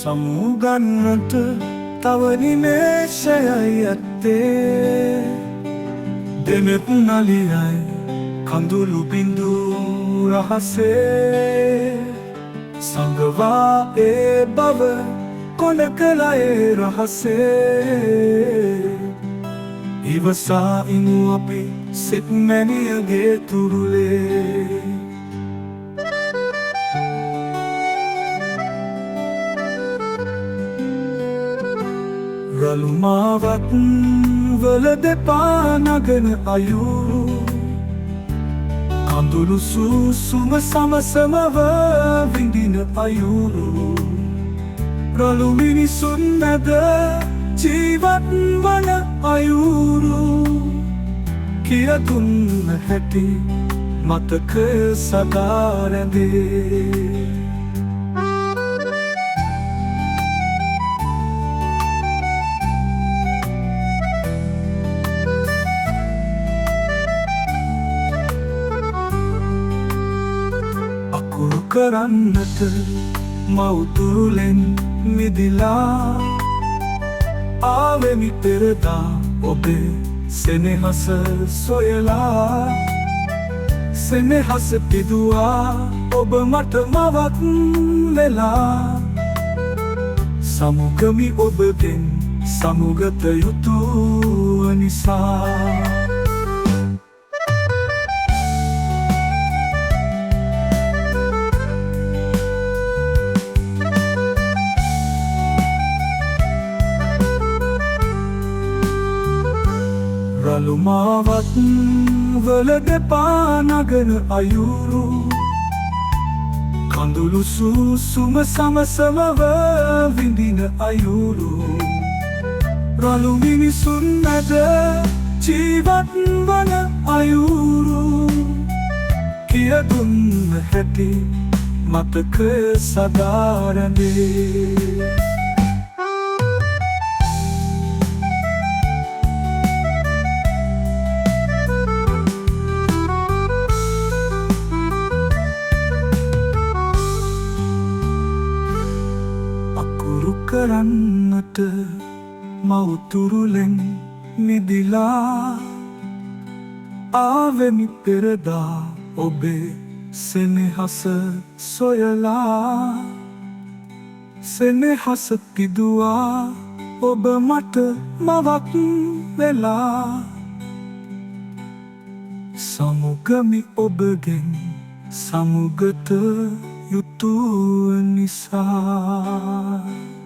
සමුගන්නට තව නිමේෂයයි ඇත්තේ. දෙනෙත් නලියයි කඳුළු බිඳු රහසේ. සංගවා ඒ බව කොන කළ ඒ රහසේ. ඉවසා ඉමු අපි සිත් මැනියගේ තුරුලේ. රළුමාවත් වල දෙපා නගන අයුරු. කඳුළු සුසුම සමසමව විඳින අයුරු. රළු මිනිසුන් මැද ජීවත් වන අයුරු. කියදුන්න හැටි මතකය සදා රැඳේ. අකුරු කරන්නට මවුතුරුලෙන් මිදිලා. ආවෙමි පෙරදා ඔබේ සෙනෙහස සොයලා. සෙනෙහස පිදුවා ඔබ මට මවක් වෙලා. සමුගමි ඔබගෙන් සමුගත යුතුව නිසා. රළුමාවත් වල දෙපා නගන අයුරු. කඳුළු සුසුම සමසමව විඳින අයුරු. රළු මිනිසුන් මැද ජීවත් වන අයුරු. කියදුන්න හැටි මතකය සදා රැඳේ. කරන්නට මවුතුරුලෙන් මිදිලා. ආවෙමි පෙරදා ඔබේ සෙනෙහස සොයලා. සෙනෙහස පිදුවා ඔබ මට මවක් වෙලා. සමුගමි ඔබගෙන් සමුගත යුතුව නිසා.